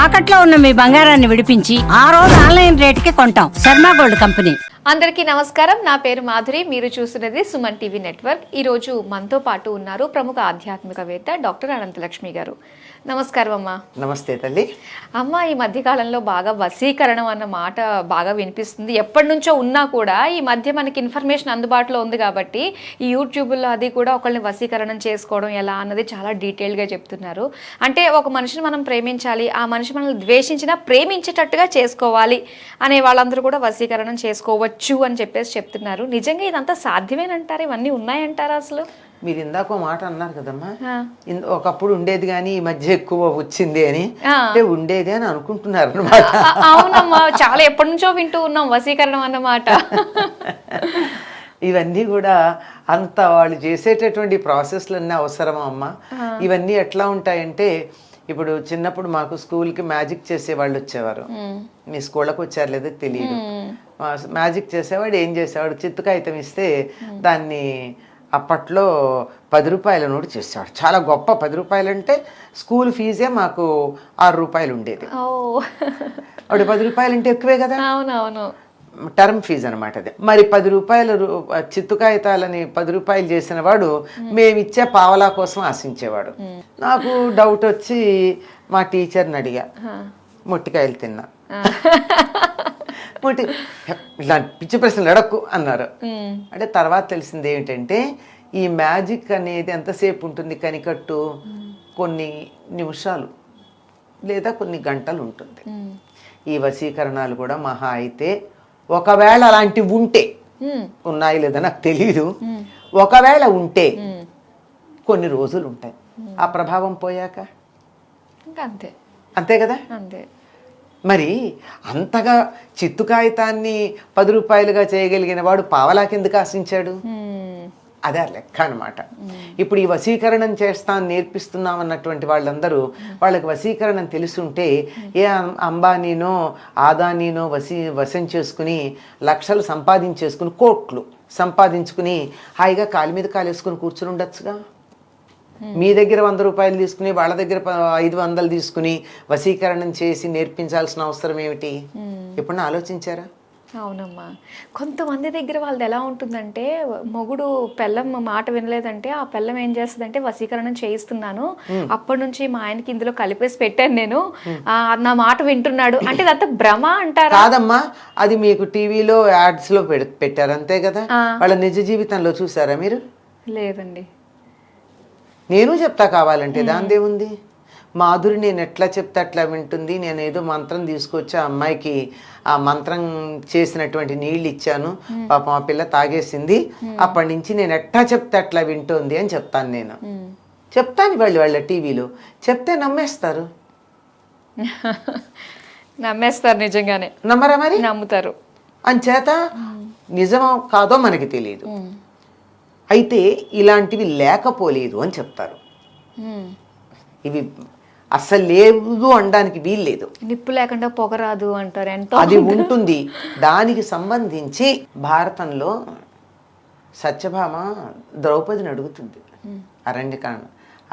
తాకట్లో ఉన్న మీ బంగారాన్ని విడిపించి ఆ రోజు ఆన్లైన్ రేటుకి కొంటాం. Sharma gold company. అందరికీ నమస్కారం. నా పేరు మాధురి. మీరు చూస్తున్నది సుమన్ టీవీ నెట్వర్క్. ఈరోజు మనతో పాటు ఉన్నారు ప్రముఖ ఆధ్యాత్మికవేత్త డాక్టర్ అనంతలక్ష్మి గారు. నమస్కారం అమ్మా. నమస్తే తల్లి. అమ్మ, ఈ మధ్యకాలంలో బాగా వశీకరణం అన్న మాట బాగా వినిపిస్తుంది. ఎప్పటి నుంచో ఉన్నా కూడా ఈ మధ్య మనకి ఇన్ఫర్మేషన్ అందుబాటులో ఉంది కాబట్టి ఈ యూట్యూబ్లో అది కూడా ఒకళ్ళని వశీకరణం చేసుకోవడం ఎలా అన్నది చాలా డీటెయిల్గా చెప్తున్నారు. అంటే ఒక మనిషిని మనం ప్రేమించాలి, ఆ మనిషి మనల్ని ద్వేషించినా ప్రేమించేటట్టుగా చేసుకోవాలి అనే వాళ్ళందరూ కూడా వశీకరణం చేసుకోవచ్చు అని చెప్పేసి చెప్తున్నారు. నిజంగా ఇదంతా సాధ్యమేనంటారా? ఇవన్నీ ఉన్నాయంటారా? అసలు మీరు ఇందాక మాట అన్నారు కదమ్మా, ఒకప్పుడు ఉండేది కానీ ఈ మధ్య ఎక్కువ వచ్చింది అని. అంటే ఉండేది అని అనుకుంటున్నారు అన్నమాట. అవునమ్మా, చాలా ఎప్పటి నుంచో వింటూ ఉన్నాం వశీకరణం అన్నమాట. ఇవన్నీ కూడా అంత వాళ్ళు చేసేటటువంటి ప్రాసెస్లు అన్నీ అవసరమా అమ్మా? ఇవన్నీ ఎట్లా ఉంటాయంటే, ఇప్పుడు చిన్నప్పుడు మాకు స్కూల్కి మ్యాజిక్ చేసే వాళ్ళు వచ్చేవారు. మీ స్కూళ్ళకు వచ్చారు లేదో తెలియదు. మ్యాజిక్ చేసేవాడు ఏం చేసేవాడు, చిత్తు కాగితం ఇస్తే దాన్ని అప్పట్లో 10 రూపాయల నోటు చేసేవాడు. చాలా గొప్ప. 10 రూపాయలు అంటే స్కూల్ ఫీజే మాకు 6 రూపాయలు ఉండేది. వాడు 10 రూపాయలు అంటే ఎక్కువే కదా. అవునవును, టర్మ్ ఫీజు అనమాట అది. మరి 10 రూపాయల చిత్తు కాగితాలని 10 రూపాయలు చేసిన వాడు మేమిచ్చే పావలా కోసం ఆశించేవాడు. నాకు డౌట్ వచ్చి మా టీచర్ని అడిగా, మొట్టికాయలు తిన్నా. ఇలా పిచ్చి ప్రశ్నలు అడక్కు అన్నారు. అంటే తర్వాత తెలిసింది ఏమిటంటే, ఈ మ్యాజిక్ అనేది ఎంతసేపు ఉంటుంది కనికట్టు? కొన్ని నిమిషాలు లేదా కొన్ని గంటలు ఉంటుంది. ఈ వశీకరణాలు కూడా మహా అయితే ఒకవేళ అలాంటివి ఉంటే, ఉన్నాయి లేదా నాకు తెలియదు, ఒకవేళ ఉంటే కొన్ని రోజులు ఉంటాయి. ఆ ప్రభావం పోయాక అంతే. అంతే కదా. అంతే. మరి అంతగా చిత్తు కాగితాన్ని 10 రూపాయలుగా చేయగలిగిన వాడు పావలాకెందుకు ఆశించాడు? అదే లెక్క అనమాట. ఇప్పుడు ఈ వశీకరణం నేర్పిస్తున్నాం అన్నటువంటి వాళ్ళందరూ, వాళ్ళకి వశీకరణం తెలుసుంటే ఏ అంబానీనో ఆదానీనో వశం చేసుకుని లక్షలు సంపాదించేసుకుని, కోట్లు సంపాదించుకుని హాయిగా కాలు మీద కాలేసుకుని కూర్చుని ఉండొచ్చుగా. మీ దగ్గర 100 రూపాయలు తీసుకుని వాళ్ళ దగ్గర 500 తీసుకుని వశీకరణం చేసి నేర్పించాల్సిన అవసరం ఏమిటి? ఎప్పుడన్నా ఆలోచించారా? అవునమ్మా, కొంతమంది దగ్గర వాళ్ళది ఎలా ఉంటుందంటే, మొగుడు పెళ్ళం మాట వినలేదంటే ఆ పెళ్ళం ఏం చేస్తుందంటే, వశీకరణం చేయిస్తున్నాను, అప్పటి నుంచి మా ఆయనకి ఇందులో కలిపేసి పెట్టాను నేను, నా మాట వింటున్నాడు అంటే అదంతా భ్రమ అంటారా? కాదమ్మా, అది మీకు టీవీలో యాడ్స్ లో పెట్టారు అంతే కదా. వాళ్ళ నిజ జీవితంలో చూసారా మీరు? లేదండి. నేను చెప్తా కావాలంటే, దాందేముంది. మాధురి నేను ఎట్లా చెప్తే అట్లా వింటుంది. నేను ఏదో మంత్రం తీసుకొచ్చి ఆ అమ్మాయికి ఆ మంత్రం చేసినటువంటి నీళ్ళు ఇచ్చాను, పాపం ఆ పిల్ల తాగేసింది, అప్పటి నుంచి నేను ఎట్లా చెప్తే అట్లా వింటుంది అని చెప్తాను. నేను చెప్తాను, వాళ్ళ టీవీలో చెప్తే నమ్మేస్తారు. నమ్మేస్తారు, నిజంగానే నమ్మరా? మరి నమ్ముతారు. అంచేత నిజమో కాదో మనకి తెలియదు. అయితే ఇలాంటివి లేకపోలేదు అని చెప్తారు. ఇవి అస్సలు లేవు అనడానికి వీల్లేదు. నిప్పు లేకుండా పొగరాదు అంటారు. ఎంతో అది ఉంటుంది. దానికి సంబంధించి భారతంలో సత్యభామ ద్రౌపదిని అడుగుతుంది,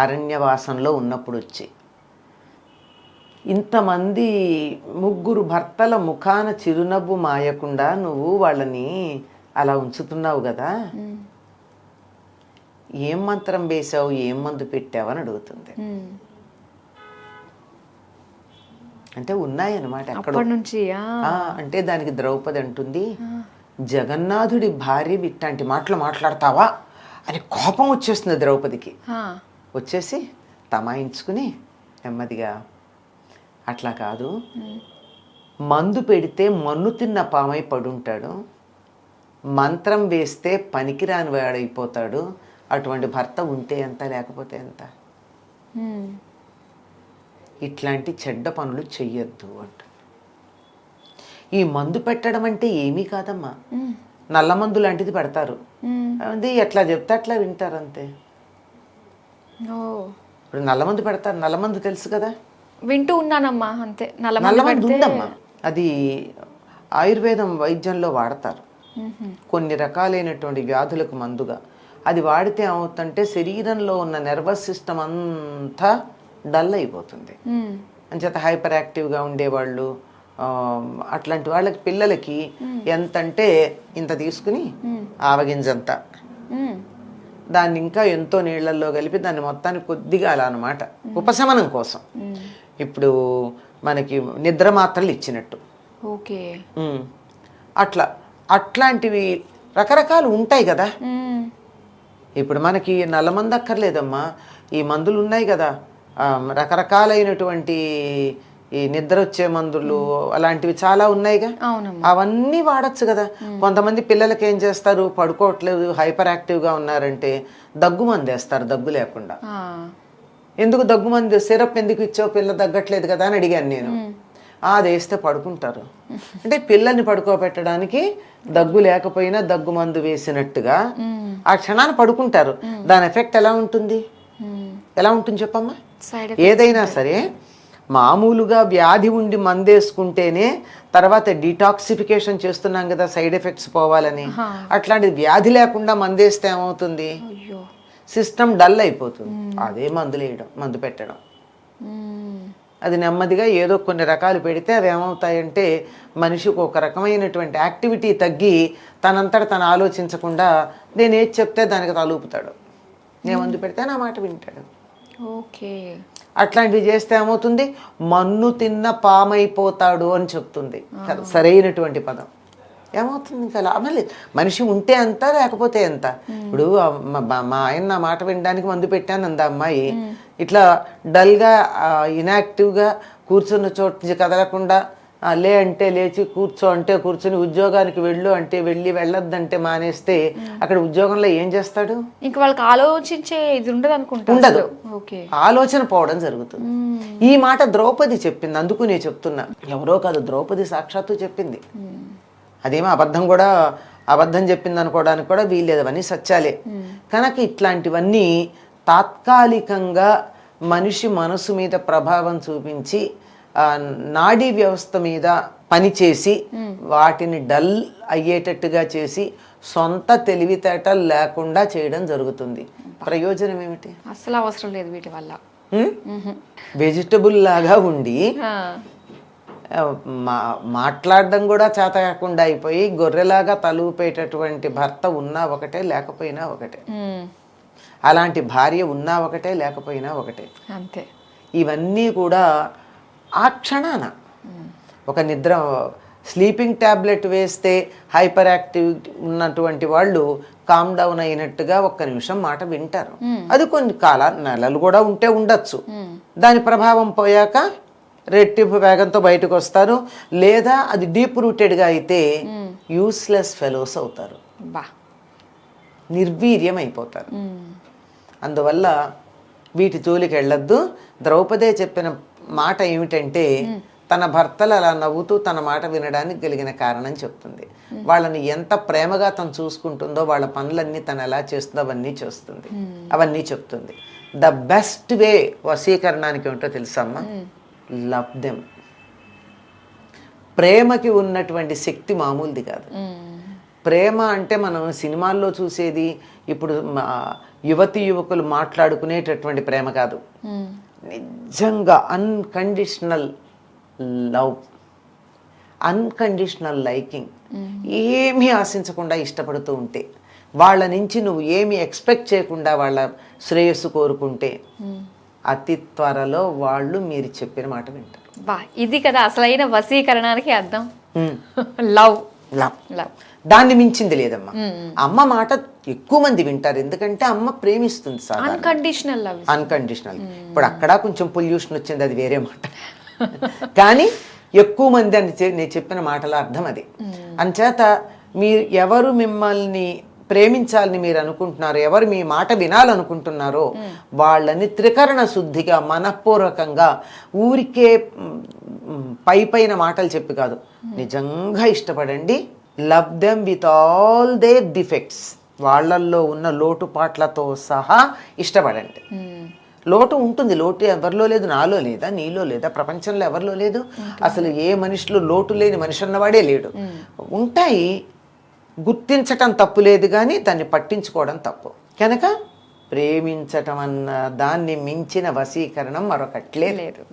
అరణ్యవాసంలో ఉన్నప్పుడు వచ్చి, ఇంతమంది 3 భర్తల ముఖాన చిరునవ్వు మాయకుండా నువ్వు వాళ్ళని అలా ఉంచుతున్నావు కదా, ఏం మంత్రం వేసావు, ఏం మందు పెట్టావు అని అడుగుతుంది. అంటే ఉన్నాయన్నమాట అక్కడ నుంచి. అంటే దానికి ద్రౌపది అంటుంది, జగన్నాథుడి భార్య ఇట్లాంటి మాటలు మాట్లాడతావా అని కోపం వచ్చేస్తుంది ద్రౌపదికి. వచ్చేసి తమాయించుకుని నెమ్మదిగా, అట్లా కాదు, మందు పెడితే మన్ను తిన్న పామై పడుంటాడు, మంత్రం వేస్తే పనికిరాని వాడైపోతాడు, అటువంటి భర్త ఉంటే ఎంత లేకపోతే ఎంత, ఇట్లాంటి చెడ్డ పనులు చెయ్యొద్దు అంట. ఈ మందు పెట్టడం అంటే ఏమీ కాదమ్మా, నల్ల మందు లాంటిది పెడతారు, అది ఎట్లా చెప్తే అట్లా వింటారు అంతే. ఇప్పుడు నల్ల మందు పెడతారు, నల్ల మందు తెలుసు కదా. వింటూ ఉన్నానమ్మా, అంతే. నల్ల మందు ఉందమ్మా, అది ఆయుర్వేదం వైద్యంలో వాడతారు కొన్ని రకాలైనటువంటి వ్యాధులకు మందుగా. అది వాడితే ఏమవుతుందంటే శరీరంలో ఉన్న నర్వస్ సిస్టమ్ అంతా డల్ అయిపోతుంది. అంచేత హైపర్ యాక్టివ్గా ఉండేవాళ్ళు అట్లాంటి వాళ్ళకి పిల్లలకి ఎంతంటే ఇంత తీసుకుని ఆవగింజంతా దాన్ని ఇంకా ఎంతో నీళ్ళల్లో కలిపి దాన్ని మొత్తాన్ని కొద్దిగా అలా అనమాట ఉపశమనం కోసం. ఇప్పుడు మనకి నిద్ర మాత్రలు ఇచ్చినట్టు. ఓకే. అట్లాంటివి రకరకాలు ఉంటాయి కదా. ఇప్పుడు మనకి నల్లమంది అక్కర్లేదమ్మా, ఈ మందులు ఉన్నాయి కదా, రకరకాలైనటువంటి ఈ నిద్ర వచ్చే మందులు అలాంటివి చాలా ఉన్నాయిగా, అవన్నీ వాడచ్చు కదా. కొంతమంది పిల్లలకి ఏం చేస్తారు, పడుకోవట్లేదు హైపర్ యాక్టివ్గా ఉన్నారంటే దగ్గు మందు వేస్తారు దగ్గు లేకుండా. ఎందుకు దగ్గు మందు, సిరప్ ఎందుకు ఇచ్చావు, పిల్ల తగ్గట్లేదు కదా అని అడిగాను నేను. అది వేస్తే పడుకుంటారు అంటే పిల్లల్ని పడుకోబెట్టడానికి దగ్గు లేకపోయినా దగ్గు మందు వేసినట్టుగా ఆ క్షణాన్ని పడుకుంటారు. దాని ఎఫెక్ట్ ఎలా ఉంటుంది చెప్పమ్మా? ఏదైనా సరే మామూలుగా వ్యాధి ఉండి మందేసుకుంటేనే తర్వాత డిటాక్సిఫికేషన్ చేస్తున్నాం కదా సైడ్ ఎఫెక్ట్స్ పోవాలని. అట్లాంటిది వ్యాధి లేకుండా మందేస్తే ఏమవుతుంది, సిస్టమ్ డల్ అయిపోతుంది. అదే మందు పెట్టడం అది నెమ్మదిగా ఏదో కొన్ని రకాలు పెడితే అవి ఏమవుతాయంటే మనిషికి ఒక రకమైనటువంటి యాక్టివిటీ తగ్గి తనంతట తను ఆలోచించకుండా నేను ఏది చెప్తే దానికి తలూపుతాడు. నేను మందు పెడితే నా మాట వింటాడు. ఓకే. అట్లాంటివి చేస్తే ఏమవుతుంది, మన్ను తిన్న పామైపోతాడు అని చెప్తుంది సరైనటువంటి పదం. ఏమవుతుంది ఇంకా లాభం లేదు. మనిషి ఉంటే ఎంత లేకపోతే ఎంత. ఇప్పుడు మా ఆయన నా మాట వినడానికి మందు పెట్టాను అంద అమ్మాయి, ఇట్లా డల్గా ఇన్యాక్టివ్గా కూర్చున్న చోటు నుంచి కదలకుండా లే అంటే లేచి, కూర్చో అంటే కూర్చొని, ఉద్యోగానికి వెళ్ళు అంటే వెళ్ళి, వెళ్ళొద్దంటే మానేస్తే అక్కడ ఉద్యోగంలో ఏం చేస్తాడు? ఇంకా వాళ్ళకి ఆలోచించే ఇది ఉండదు అనుకుంటా. ఉండదు, ఆలోచన పోవడం జరుగుతుంది. ఈ మాట ద్రౌపది చెప్పింది, అందుకు నేను చెప్తున్నా, ఎవరో కాదు ద్రౌపది సాక్షాత్తు చెప్పింది. అదేమో అబద్ధం చెప్పింది అనుకోవడానికి కూడా వీల్లేదు, అవన్నీ సత్యాలే. కనుక ఇట్లాంటివన్నీ తాత్కాలికంగా మనిషి మనసు మీద ప్రభావం చూపించి నాడీ వ్యవస్థ మీద పనిచేసి వాటిని డల్ అయ్యేటట్టుగా చేసి సొంత తెలివితేటలు లేకుండా చేయడం జరుగుతుంది. ప్రయోజనం ఏమిటి? అసలు అవసరం లేదు వీటి వల్ల. వెజిటబుల్ లాగా ఉండి మాట్లాడడం కూడా చేత కాకుండా అయిపోయి గొర్రెలాగా తలూపేటటువంటి భర్త ఉన్నా ఒకటే లేకపోయినా ఒకటే, అలాంటి భార్య ఉన్నా ఒకటే లేకపోయినా ఒకటే. అంతే. ఇవన్నీ కూడా ఆ క్షణాన ఒక నిద్ర స్లీపింగ్ ట్యాబ్లెట్ వేస్తే హైపర్ యాక్టివ్ ఉన్నటువంటి వాళ్ళు కామ్ డౌన్ అయినట్టుగా ఒక్క నిమిషం మాట వింటారు. అది కొన్ని నెలలు కూడా ఉంటే ఉండొచ్చు. దాని ప్రభావం పోయాక రెట్టింపు వేగంతో బయటకు వస్తారు. లేదా అది డీప్ రూటెడ్గా అయితే యూస్లెస్ ఫెలోస్ అవుతారు, నిర్వీర్యం అయిపోతారు. అందువల్ల వీటి జోలికి వెళ్ళొద్దు. ద్రౌపదే చెప్పిన మాట ఏమిటంటే తన భర్తలు అలా నవ్వుతూ తన మాట వినడానికి కలిగిన కారణం చెప్తుంది. వాళ్ళని ఎంత ప్రేమగా తను చూసుకుంటుందో, వాళ్ళ పనులన్నీ తను ఎలా చేస్తుందో అవన్నీ చెప్తుంది. ద బెస్ట్ వే వశీకరణానికి ఏమిటో తెలుసమ్మా? Love them. ప్రేమకి ఉన్నటువంటి శక్తి మామూలుది కాదు. ప్రేమ అంటే మనం సినిమాల్లో చూసేది, ఇప్పుడు యువతి యువకులు మాట్లాడుకునేటటువంటి ప్రేమ కాదు. నిజంగా అన్కండిషనల్ లవ్, అన్కండిషనల్ లైకింగ్, ఏమీ ఆశించకుండా ఇష్టపడుతూ ఉంటే, వాళ్ళ నుంచి నువ్వు ఏమి ఎక్స్పెక్ట్ చేయకుండా వాళ్ళ శ్రేయస్సు కోరుకుంటే అతి త్వరలో వాళ్ళు మీరు చెప్పిన మాట వింటారు. ఇది కదా అసలైన వశీకరణానికి అర్థం. లవ్ లవ్ లవ్ దాన్ని మించింది లేదమ్మా. అమ్మ మాట ఎక్కువ మంది వింటారు, ఎందుకంటే అమ్మ ప్రేమిస్తుంది. Unconditional love, unconditional. ఇప్పుడు అక్కడ కొంచెం పొల్యూషన్ వచ్చింది, అది వేరే మాట. కానీ ఎక్కువ మంది అని నేను చెప్పిన మాటల అర్థం అది. అంచేత మీరు ఎవరు మిమ్మల్ని ప్రేమించాలని మీరు అనుకుంటున్నారో, ఎవరు మీ మాట వినాలనుకుంటున్నారో వాళ్ళని త్రికరణ శుద్ధిగా మనఃపూర్వకంగా ఊరికే పైన మాటలు చెప్పి కాదు, నిజంగా ఇష్టపడండి. Love them with all their defects, వాళ్ళల్లో ఉన్న లోటుపాట్లతో సహా ఇష్టపడండి. లోటు ఉంటుంది, లోటు ఎవరిలో లేదు, నాలో లేదా, నీలో లేదా, ప్రపంచంలో ఎవరిలో లేదు. అసలు ఏ మనిషిలో లోటు లేని మనిషి అన్నవాడే లేడు. ఉంటాయి, గుర్తించటం తప్పు లేదు, కానీ దాన్ని పట్టించుకోవడం తప్పు. కనుక ప్రేమించటం అన్న దాన్ని మించిన వశీకరణం మరొకట్లే లేదు.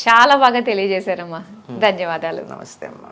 చాలా బాగా తెలియజేశారమ్మా. ధన్యవాదాలు. నమస్తే అమ్మా.